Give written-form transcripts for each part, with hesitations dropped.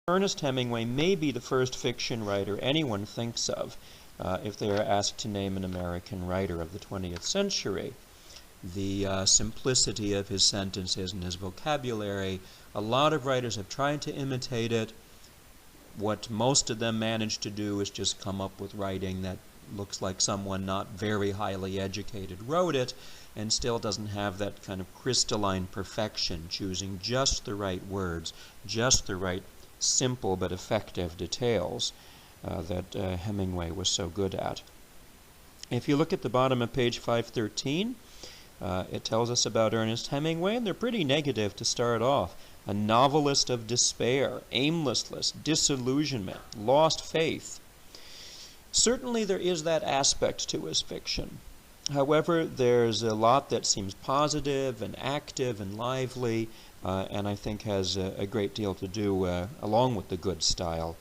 Ernest Hemingway may be the first fiction writer anyone thinks of if they are asked to name an American writer of the 20th century. The simplicity of his sentences and his vocabulary, a lot of writers have tried to imitate it. What most of them manage to do is just come up with writing that looks like someone not very highly educated wrote it and still doesn't have that kind of crystalline perfection, choosing just the right words, just the right simple but effective details that Hemingway was so good at. If you look at the bottom of page 513, it tells us about Ernest Hemingway, and they're pretty negative to start off. A novelist of despair, aimlessness, disillusionment, lost faith. Certainly there is that aspect to his fiction. However, there's a lot that seems positive and active and lively, and I think has a great deal to do, along with the good style,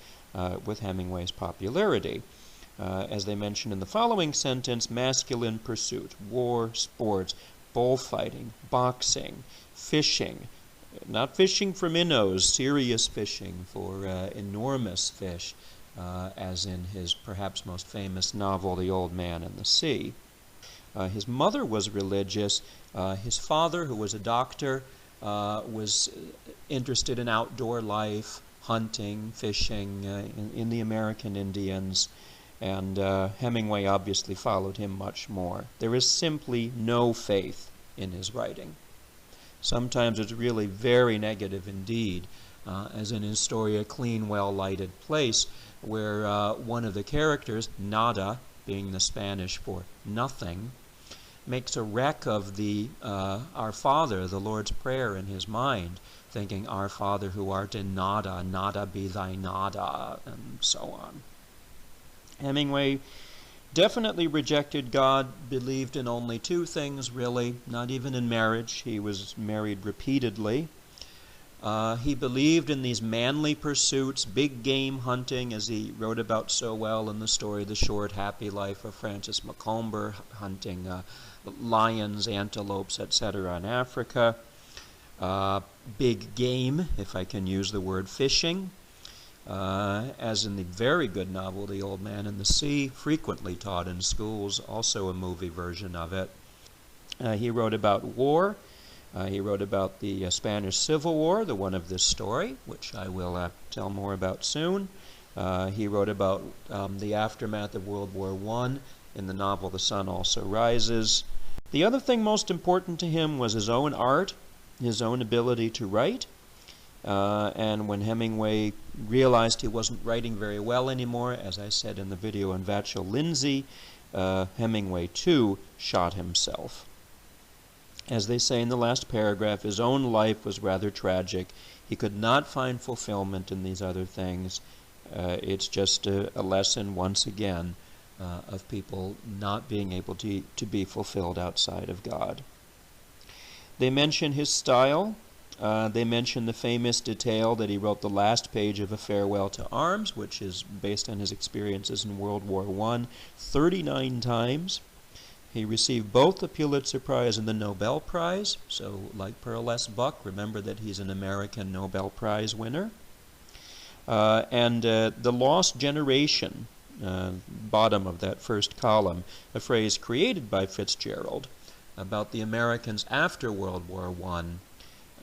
with Hemingway's popularity. As they mention in the following sentence, masculine pursuit, war, sports, bullfighting, boxing, fishing, not fishing for minnows, serious fishing for enormous fish, as in his perhaps most famous novel, The Old Man and the Sea. His mother was religious. His father, who was a doctor, was interested in outdoor life, hunting, fishing in the American Indians, and Hemingway obviously followed him much more. There is simply no faith in his writing. Sometimes it's really very negative indeed, as in his story A Clean, Well-Lighted Place, where one of the characters, Nada, being the Spanish for nothing, makes a wreck of the Our Father, the Lord's Prayer, in his mind, thinking, Our Father who art in nada, nada be thy nada, and so on. Hemingway definitely rejected God, believed in only two things, really, not even in marriage. He was married repeatedly. He believed in these manly pursuits, big game hunting, as he wrote about so well in the story The Short, Happy Life of Francis Macomber, hunting lions, antelopes, etc. in Africa. Big game, if I can use the word, fishing. As in the very good novel The Old Man and the Sea, frequently taught in schools, also a movie version of it. He wrote about war. He wrote about the Spanish Civil War, the one of this story, which I will tell more about soon. He wrote about the aftermath of World War I in the novel The Sun Also Rises. The other thing most important to him was his own art, his own ability to write. And when Hemingway realized he wasn't writing very well anymore, as I said in the video on Vachel Lindsay, Hemingway too shot himself. As they say in the last paragraph, his own life was rather tragic. He could not find fulfillment in these other things. It's just a lesson, once again, of people not being able to be fulfilled outside of God. They mention his style. They mention the famous detail that he wrote the last page of A Farewell to Arms, which is based on his experiences in World War I, 39 times. He received both the Pulitzer Prize and the Nobel Prize. So, like Pearl S. Buck, remember that he's an American Nobel Prize winner. And The Lost Generation, bottom of that first column, a phrase created by Fitzgerald about the Americans after World War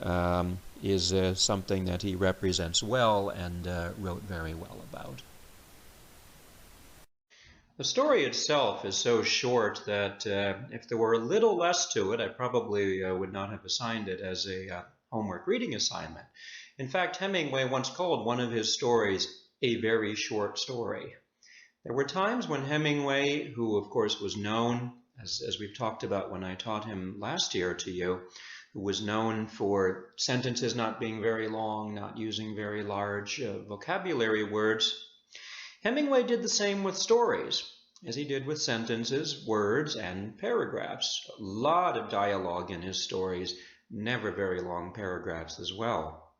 I, is something that he represents well and wrote very well about. The story itself is so short that if there were a little less to it, I probably would not have assigned it as a homework reading assignment. In fact, Hemingway once called one of his stories a very short story. There were times when Hemingway, who of course was known, as we've talked about when I taught him last year to you, who was known for sentences not being very long, not using very large vocabulary words, Hemingway did the same with stories, as he did with sentences, words, and paragraphs. A lot of dialogue in his stories, never very long paragraphs as well.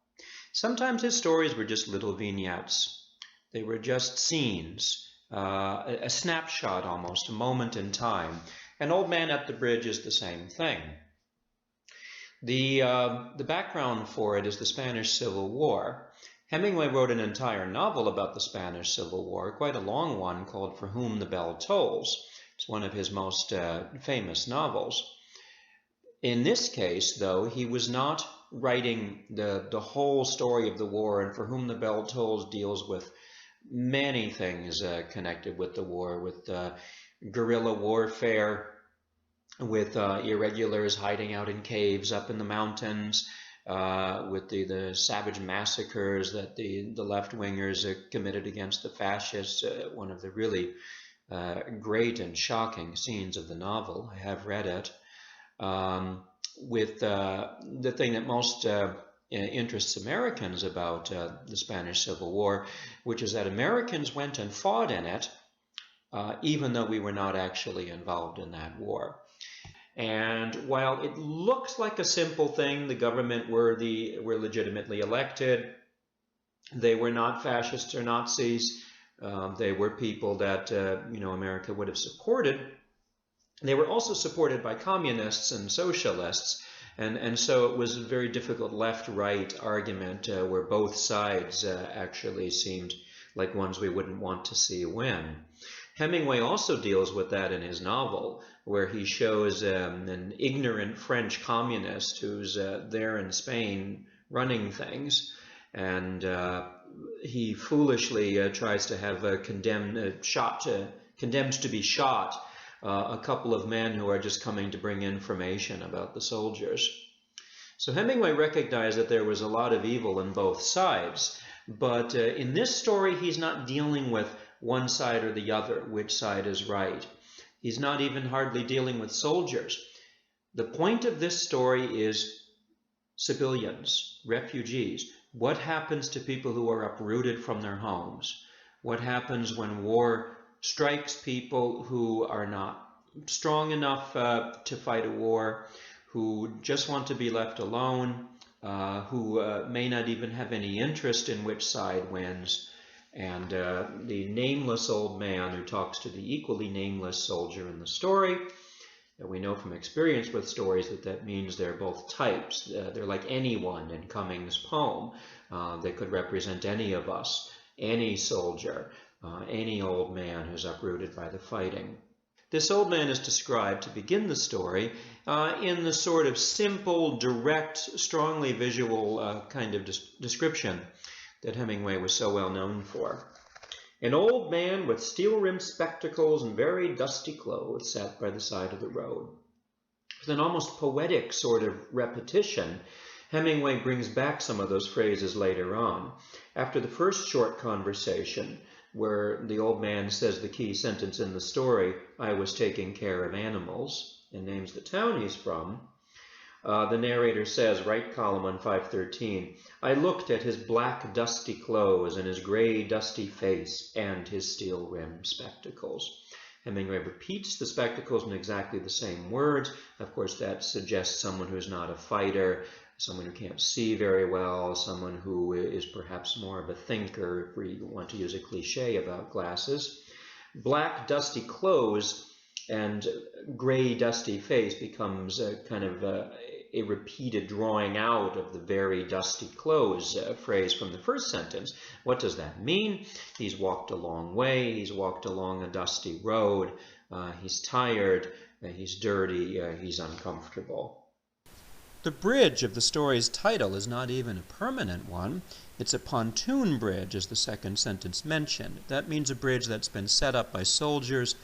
Sometimes his stories were just little vignettes. They were just scenes, a snapshot almost, a moment in time. An Old Man at the Bridge is the same thing. The background for it is the Spanish Civil War. Hemingway wrote an entire novel about the Spanish Civil War, quite a long one, called For Whom the Bell Tolls. It's one of his most famous novels. In this case, though, he was not writing the whole story of the war, and For Whom the Bell Tolls deals with many things connected with the war, with guerrilla warfare, with irregulars hiding out in caves up in the mountains, with the savage massacres that the left-wingers committed against the fascists, one of the really great and shocking scenes of the novel. I have read it. With the thing that most interests Americans about the Spanish Civil War, which is that Americans went and fought in it, even though we were not actually involved in that war. And while it looks like a simple thing, the government were legitimately elected. They were not fascists or Nazis. They were people that America would have supported. They were also supported by communists and socialists, and so it was a very difficult left-right argument where both sides actually seemed like ones we wouldn't want to see win. Hemingway also deals with that in his novel, where he shows an ignorant French communist who's there in Spain running things, and he foolishly tries to have condemned to be shot a couple of men who are just coming to bring information about the soldiers. So Hemingway recognized that there was a lot of evil in both sides, but in this story he's not dealing with one side or the other, which side is right. He's not even hardly dealing with soldiers. The point of this story is civilians, refugees. What happens to people who are uprooted from their homes? What happens when war strikes people who are not strong enough to fight a war, who just want to be left alone, who may not even have any interest in which side wins? And the nameless old man who talks to the equally nameless soldier in the story, we know from experience with stories that means they're both types. They're like anyone in Cummings' poem. They could represent any of us, any soldier, any old man who's uprooted by the fighting. This old man is described to begin the story in the sort of simple, direct, strongly visual kind of description that Hemingway was so well known for. An old man with steel-rimmed spectacles and very dusty clothes sat by the side of the road. With an almost poetic sort of repetition, Hemingway brings back some of those phrases later on. After the first short conversation, where the old man says the key sentence in the story, "I was taking care of animals," and names the town he's from, the narrator says, right column on 513, "I looked at his black dusty clothes and his gray dusty face and his steel-rimmed spectacles." Hemingway repeats the spectacles in exactly the same words. Of course, that suggests someone who's not a fighter, someone who can't see very well, someone who is perhaps more of a thinker, if we want to use a cliche about glasses. Black dusty clothes and gray dusty face becomes kind of a repeated drawing out of the very dusty clothes phrase from the first sentence. What does that mean? He's walked a long way, he's walked along a dusty road, he's tired, he's dirty, he's uncomfortable. The bridge of the story's title is not even a permanent one. It's a pontoon bridge, as the second sentence mentioned. That means a bridge that's been set up by soldiers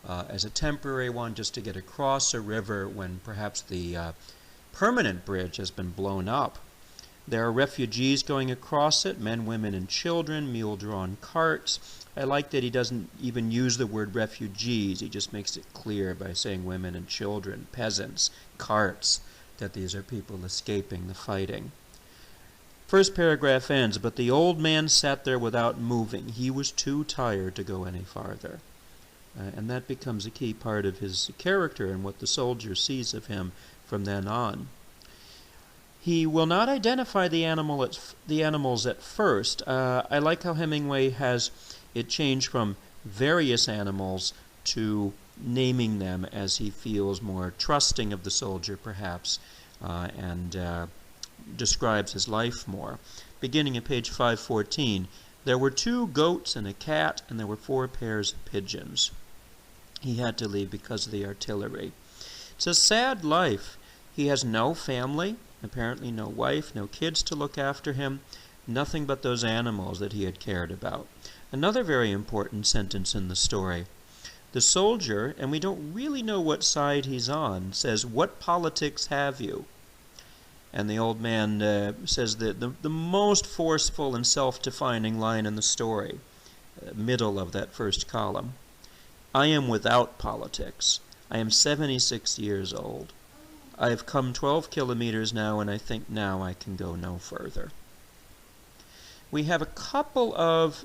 as a temporary one just to get across a river when perhaps the permanent bridge has been blown up. There are refugees going across it, men, women, and children, mule-drawn carts. I like that he doesn't even use the word refugees. He just makes it clear by saying women and children, peasants, carts, that these are people escaping the fighting. First paragraph ends, "But the old man sat there without moving. He was too tired to go any farther." And that becomes a key part of his character and what the soldier sees of him from then on. He will not identify the animals at first. I like how Hemingway has it change from various animals to naming them as he feels more trusting of the soldier, perhaps, and describes his life more. Beginning at page 514, there were 2 goats and a cat, and there were 4 pairs of pigeons. He had to leave because of the artillery. It's a sad life. He has no family, apparently no wife, no kids to look after him, nothing but those animals that he had cared about. Another very important sentence in the story. The soldier, and we don't really know what side he's on, says, "What politics have you?" And the old man says that the most forceful and self-defining line in the story, middle of that first column. "I am without politics. I am 76 years old. I have come 12 kilometers now, and I think now I can go no further." We have a couple of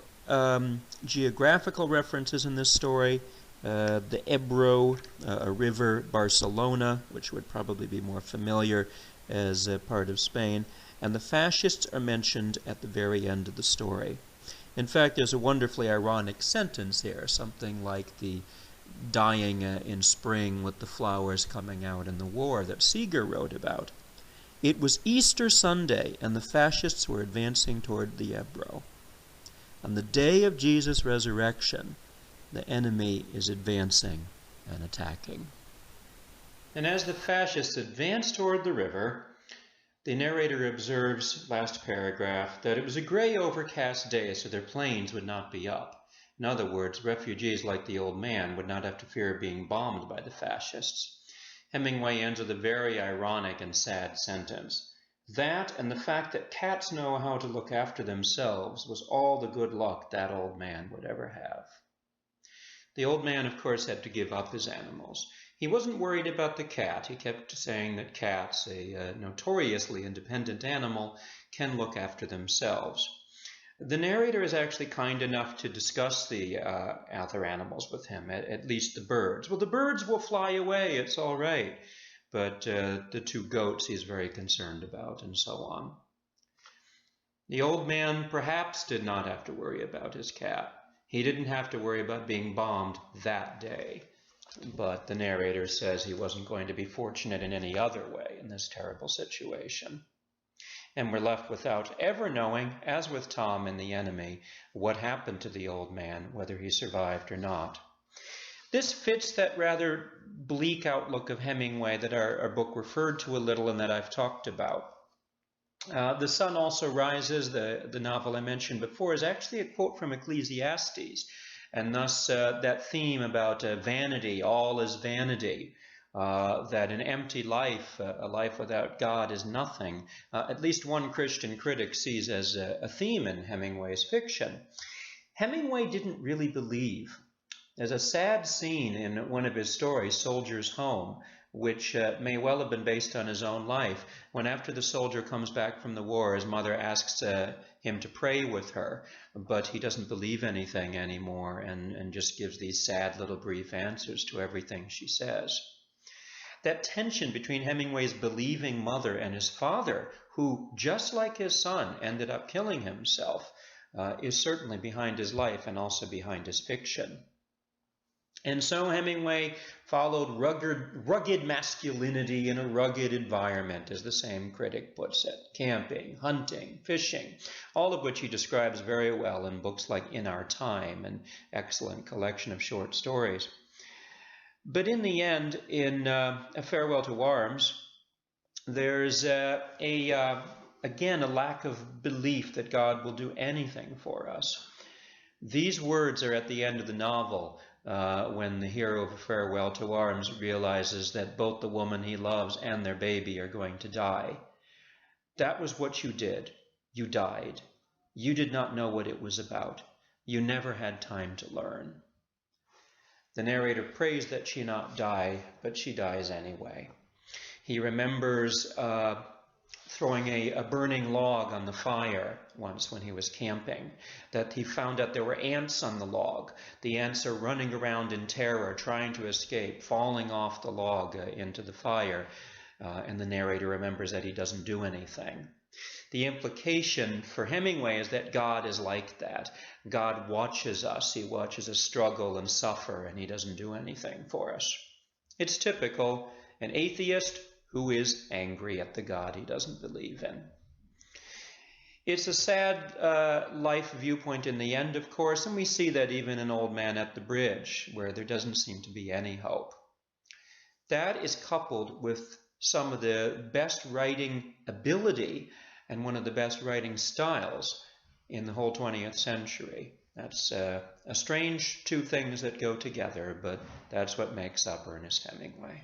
geographical references in this story. The Ebro, a river, Barcelona, which would probably be more familiar as a part of Spain, and the fascists are mentioned at the very end of the story. In fact, there's a wonderfully ironic sentence here, something like the dying in spring with the flowers coming out in the war that Seeger wrote about. It was Easter Sunday, and the fascists were advancing toward the Ebro. On the day of Jesus' resurrection, the enemy is advancing and attacking. And as the fascists advance toward the river, the narrator observes, last paragraph, that it was a gray overcast day, so their planes would not be up. In other words, refugees like the old man would not have to fear being bombed by the fascists. Hemingway ends with a very ironic and sad sentence. That and the fact that cats know how to look after themselves was all the good luck that old man would ever have. The old man, of course, had to give up his animals. He wasn't worried about the cat. He kept saying that cats, a notoriously independent animal, can look after themselves. The narrator is actually kind enough to discuss the other animals with him, at least the birds. Well, the birds will fly away, it's all right. But the 2 goats he's very concerned about, and so on. The old man perhaps did not have to worry about his cat. He didn't have to worry about being bombed that day. But the narrator says he wasn't going to be fortunate in any other way in this terrible situation. And we're left without ever knowing, as with Tom and the enemy, what happened to the old man, whether he survived or not. This fits that rather bleak outlook of Hemingway that our book referred to a little and that I've talked about. The Sun Also Rises, the novel I mentioned before, is actually a quote from Ecclesiastes, and thus that theme about vanity, all is vanity, that an empty life, a life without God, is nothing. At least one Christian critic sees as a theme in Hemingway's fiction. Hemingway didn't really believe. There's a sad scene in one of his stories, Soldier's Home, which may well have been based on his own life, when after the soldier comes back from the war, his mother asks him to pray with her, but he doesn't believe anything anymore and just gives these sad little brief answers to everything she says. That tension between Hemingway's believing mother and his father, who, just like his son, ended up killing himself, is certainly behind his life and also behind his fiction. And so Hemingway followed rugged masculinity in a rugged environment, as the same critic puts it. Camping, hunting, fishing, all of which he describes very well in books like In Our Time, an excellent collection of short stories. But in the end, in A Farewell to Arms, there's again a lack of belief that God will do anything for us. These words are at the end of the novel, when the hero of A Farewell to Arms realizes that both the woman he loves and their baby are going to die. That was what you did. You died. You did not know what it was about. You never had time to learn. The narrator prays that she not die, but she dies anyway. He remembers throwing a burning log on the fire once when he was camping, that he found out there were ants on the log. The ants are running around in terror, trying to escape, falling off the log into the fire, and the narrator remembers that he doesn't do anything. The implication for Hemingway is that God is like that. God watches us. He watches us struggle and suffer, and he doesn't do anything for us. It's typical. An atheist who is angry at the God he doesn't believe in. It's a sad life viewpoint in the end, of course, and we see that even in Old Man at the Bridge, where there doesn't seem to be any hope. That is coupled with some of the best writing ability and one of the best writing styles in the whole 20th century. That's a strange two things that go together, but that's what makes up Ernest Hemingway.